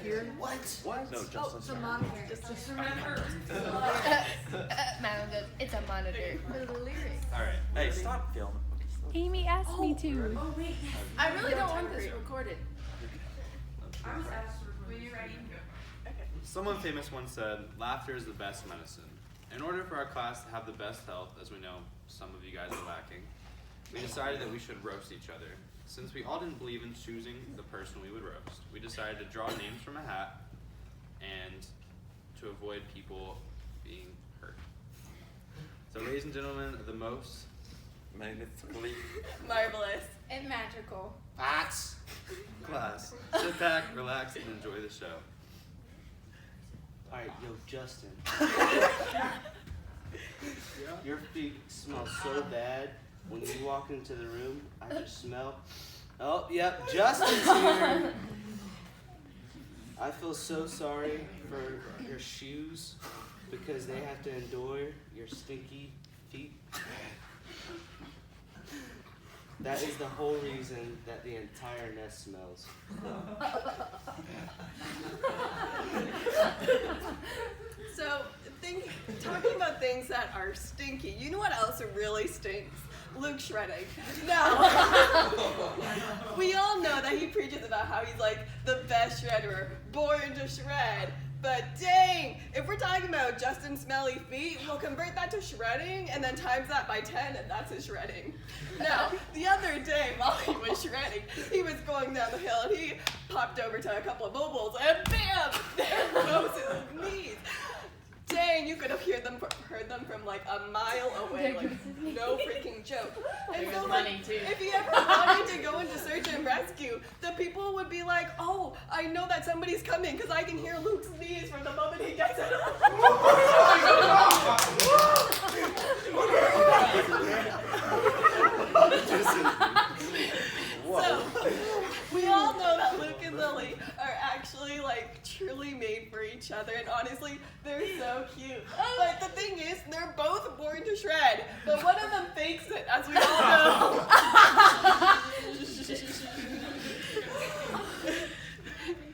here? What? What? No, just It's a monitor. Just remember. Madeline goes, it's a monitor. The lyrics. All right. Hey, stop filming. Amy asked me to. Oh, wait. I really don't want this recorded. I was asked to record. When you're ready, go. Okay. Someone famous once said, laughter is the best medicine. In order for our class to have the best health, as we know some of you guys are lacking, we decided that we should roast each other. Since we all didn't believe in choosing the person we would roast, we decided to draw names from a hat and to avoid people being hurt. So ladies and gentlemen, the most magnificently Marvelous. And magical. Facts. class, sit back, relax, and enjoy the show. Alright, yo, Justin. Your feet smell so bad. When you walk into the room, I just smell. Oh, yep, Justin's here. I feel so sorry for your shoes because they have to endure your stinky feet. That is the whole reason that the entire nest smells. So, talking about things that are stinky, you know what else really stinks? Luke shredding. Now, we all know that he preaches about how he's like the best shredder, born to shred. But dang, if we're talking about Justin's smelly feet, we'll convert that to shredding and then times that by 10 and that's his shredding. Now, the other day while he was shredding, he was going down the hill and he popped over to a couple of bubbles and bam, there goes his knees. Dang, you could have heard them from like a mile away, like no freaking joke. And so like, if he ever wanted to go into search and rescue, the people would be like, oh, I know that somebody's coming because I can hear Luke's knees from the moment he gets it. So, we all know that Luke and Lily are actually like truly made for each other, and honestly, they're so cute. But the thing is, they're both born to shred, but one of them fakes it, as we all know.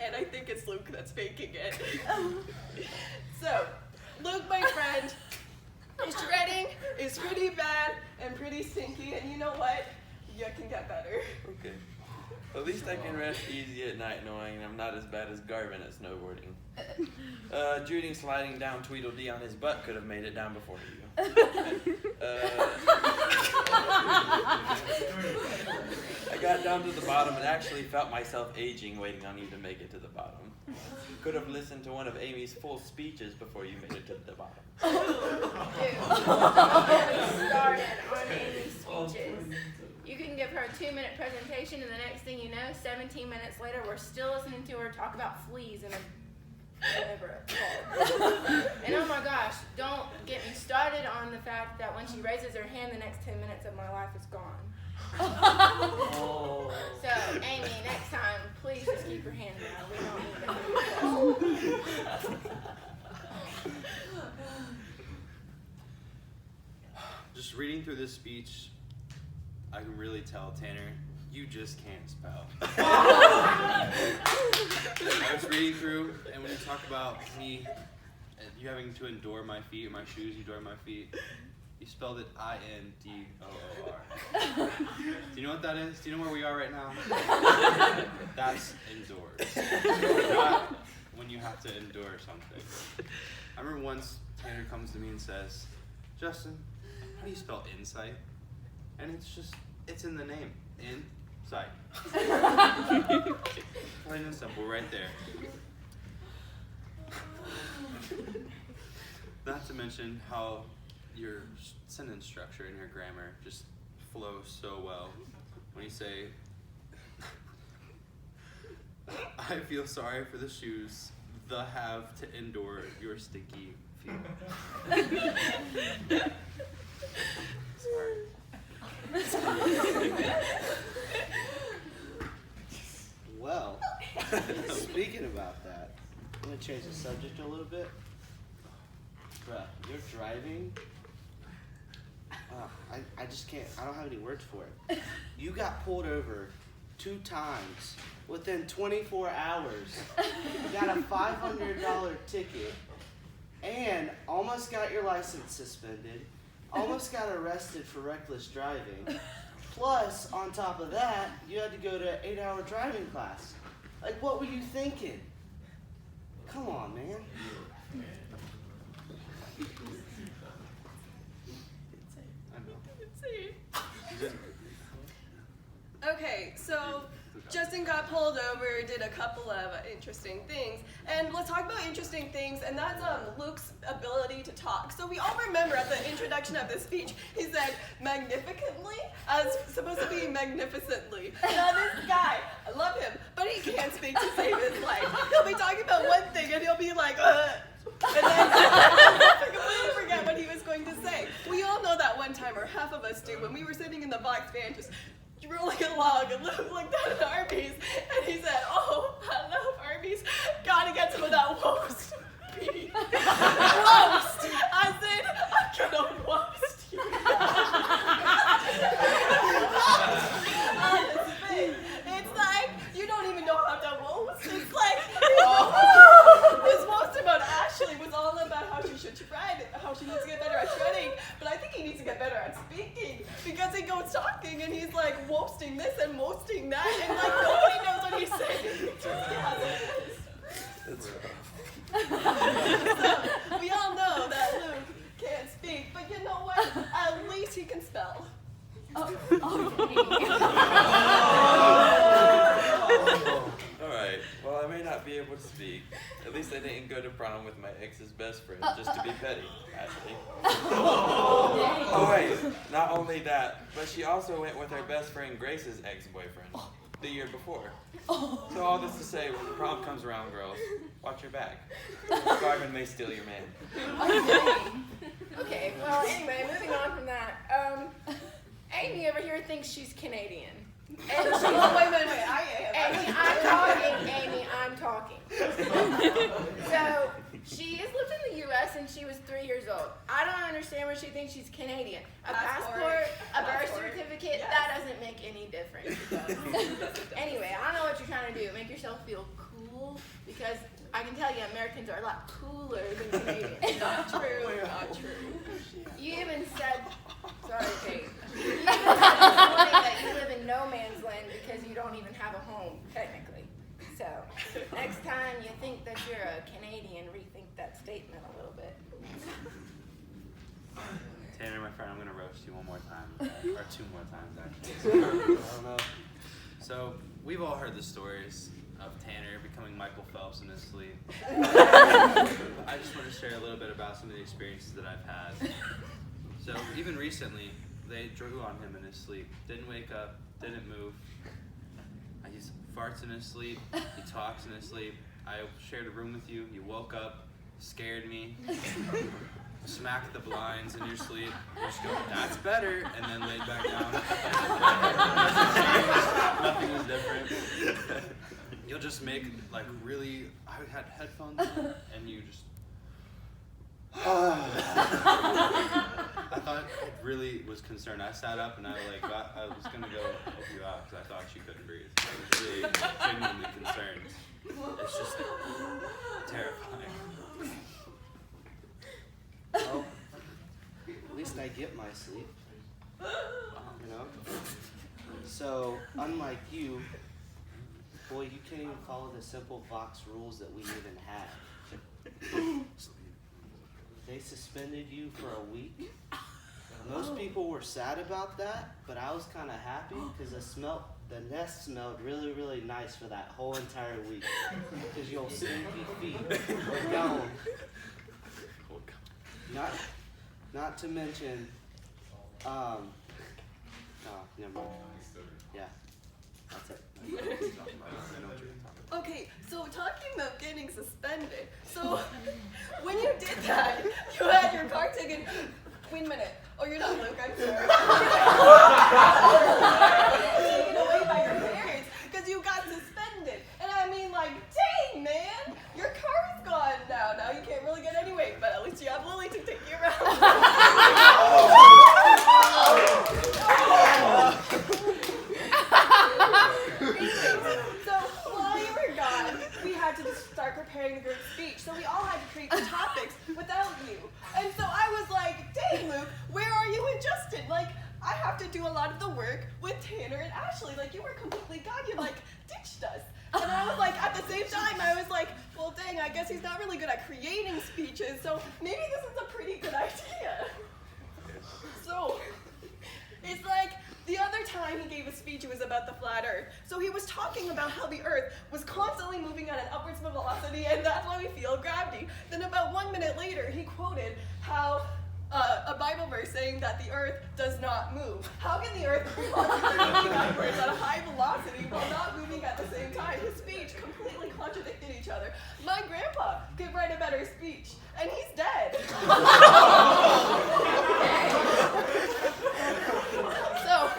And I think it's Luke that's faking it. So, Luke, my friend, shredding is pretty bad and pretty stinky, and you know what? You can get better. Okay. At least I can rest easy at night knowing I'm not as bad as Garvin at snowboarding. Judy sliding down Tweedledee on his butt could have made it down before you. I got down to the bottom and actually felt myself aging waiting on you to make it to the bottom. Could have listened to one of Amy's full speeches before you made it to the bottom. Started on Amy's speeches. You can give her a 2-minute presentation, and the next thing you know, 17 minutes later, we're still listening to her talk about fleas in a whatever. And oh my gosh, don't get me started on the fact that when she raises her hand, the next 10 minutes of my life is gone. So, Amy, next time, please just keep your hand down. We don't need that. Just reading through this speech, I can really tell, Tanner, you just can't spell. I was reading through, and when you talk about me, you having to endure my feet, or my shoes endure my feet, you spelled it I-N-D-O-O-R. Do you know what that is? Do you know where we are right now? That's endures. Not when you have to endure something. I remember once Tanner comes to me and says, Justin, how do you spell insight? And it's in the name. Insight. Plain and simple, right there. Not to mention how your sentence structure and your grammar just flows so well. When you say, I feel sorry for the shoes the have to endure your stinky feet. Sorry. Well, speaking about that, I'm going to change the subject a little bit. Bruh, you're driving. I just can't, I don't have any words for it. You got pulled over 2 times within 24 hours. Got a $500 ticket and almost got your license suspended. Almost got arrested for reckless driving. Plus, on top of that, you had to go to 8-hour driving class. Like, what were you thinking? Come on, man. Okay, so Justin got pulled over, did a couple of interesting things, and let's talk about interesting things, and that's Luke's ability to talk. So we all remember at the introduction of this speech, he said magnificently as supposed to be magnificently. Now this guy, I love him, but he can't speak to save his life. He'll be talking about one thing and he'll be like, and then completely forget what he was going to say. We all know that one time, or half of us do, when we were sitting in the box van just rolling along and Luke looked at Arby's and he said, "Oh, I love Arby's. Gotta get some of that roast beef." Roast! I said, "I'm gonna roast you." Honestly, it's like, you don't even know how to roast. It's like, his roast about Ashley was all about how she should shred, how she needs to get better at shredding, but I think he needs to get better at speaking, because he goes talking and he's like roasting this and roasting that, and like nobody knows what he's saying. That's rough. So, we all know that Luke can't speak, but you know what? At least he can spell. Alright, well, I may not be able to speak. At least I didn't go to prom with my ex's best friend just to be petty, Ashley. Oh, wait, not only that, but she also went with her best friend Grace's ex-boyfriend the year before. So all this to say, when the prom comes around, girls, watch your back. Garvin may steal your man. Okay, well, anyway, moving on from that. Amy over here thinks she's Canadian. And she's, Wait, I am. Amy, I'm talking. So, she has lived in the U.S. since she was 3 years old. I don't understand where she thinks she's Canadian. A passport, a birth certificate, yes. That doesn't make any difference. Anyway, I don't know what you're trying to do. Make yourself feel cool, because I can tell you Americans are a lot cooler than Canadians. Not true. Not true. You even said, sorry, Kate. You even said this morning that you live in no man's land because you don't even have a home, technically. So, next time you think that you're a Canadian, rethink that statement a little bit. Tanner, my friend, I'm going to roast you one more time. Or 2 more times, actually. I don't know. So, we've all heard the stories of Tanner becoming Michael Phelps in his sleep. I just want to share a little bit about some of the experiences that I've had. So, even recently, they drew on him in his sleep. Didn't wake up, didn't move. He farts in his sleep, he talks in his sleep. I shared a room with you, you woke up, scared me, smacked the blinds in your sleep. You just go, "That's better," and then laid back down. Nothing was different. You'll just make like really, I had headphones on, and you just, I thought it really was concerned. I sat up and I was gonna go help you out because I thought she couldn't breathe. I was really genuinely concerned. It's just terrifying. Well, at least I get my sleep. You know? So, unlike you, boy, you can't even follow the simple box rules that we even have. They suspended you for a week. Most people were sad about that, but I was kind of happy because the nest smelled really, really nice for that whole entire week. Because your stinky feet were gone. Not to mention, no, never mind. Yeah, that's it. Okay, so talking about getting suspended. So when you did that, you had your car taken. Wait a minute. Oh, you're not Luke. I'm sorry. Taken away by your parents because you got suspended. And I mean, like, dang, man, your car's gone now. Now you can't really get anyway, but at least you have Lily to take you around. Tanner and Ashley, like you were completely gone. You like ditched us. And I was like, at the same time, I was like, well, dang, I guess he's not really good at creating speeches, so maybe this is a pretty good idea. So, it's like, the other time he gave a speech, it was about the flat earth. So he was talking about how the earth was constantly moving at an upwards velocity, and that's why we feel gravity. Then about 1 minute later, he quoted how a Bible verse saying that the earth does not move. How can the earth move upwards at a high velocity while not moving at the same time? His speech completely contradicted each other. My grandpa could write a better speech, and he's dead. So,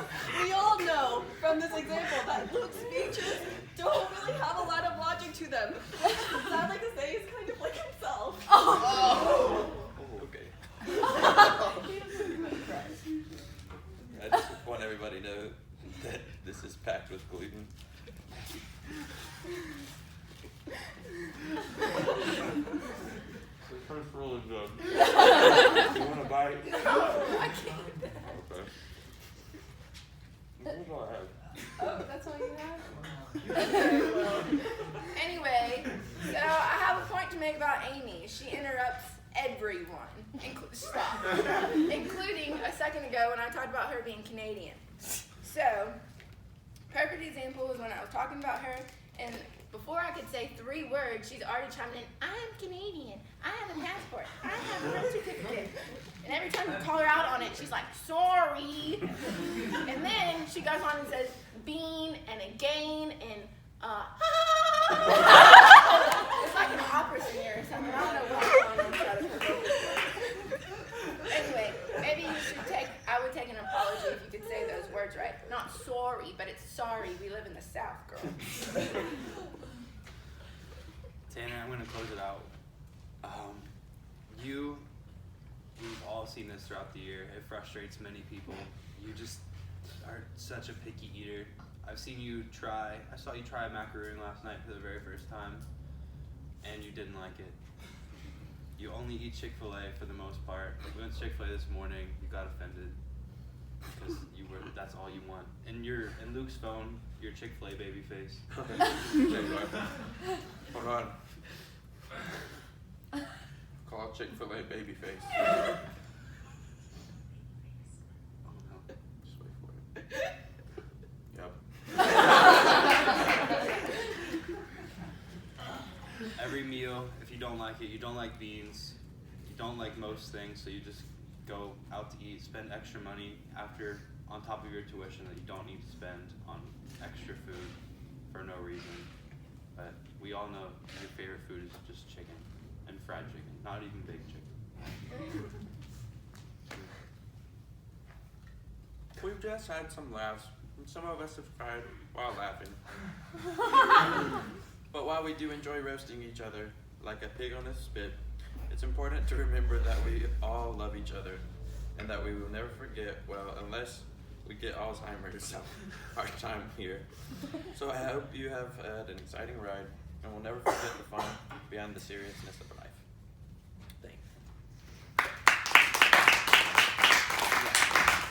we all know from this example that Luke's speeches don't really have a lot of logic to them. I'd like to say he's kind of like himself. Okay. I just want everybody to know that this is packed with gluten. This tastes really good. You want a bite? I can't. Okay. Here's what I have. Oh, that's all you have? Okay, well. Anyway, so I have a point to make about Amy. She interrupts everyone. Stop. Including a second ago when I talked about her being Canadian. So, perfect example was when I was talking about her, and before I could say 3 words, she's already chimed in, I am Canadian, I have a passport, I have a birth certificate. And every time you call her out on it, she's like, sorry. And then she goes on and says, bean, and again, and it's like an opera singer or something. I don't know what's going on inside of her. Anyway, maybe I would take an apology if you could say those words right. Not sorry, but it's sorry. We live in the South, girl. Tanner, I'm going to close it out. We've all seen this throughout the year. It frustrates many people. You just are such a picky eater. I saw you try a macaroon last night for the very first time, and you didn't like it. You only eat Chick-fil-A for the most part. We went to Chick-fil-A this morning, you got offended because that's all you want. In Luke's phone, your Chick-fil-A baby face. Hold on. Call Chick-fil-A babyface. Oh no. Just wait for it. Yep. Every meal, if you don't like it, you don't like beans, you don't like most things, so you just go out to eat, spend extra money on top of your tuition that you don't need to spend on extra food for no reason. But we all know your favorite food is just chicken and fried chicken, not even baked chicken. We've just had some laughs, and some of us have cried while laughing. But while we do enjoy roasting each other like a pig on a spit, it's important to remember that we all love each other, and that we will never forget, well, unless we get Alzheimer's, our time here. So I hope you have had an exciting ride, and will never forget the fun behind the seriousness of life.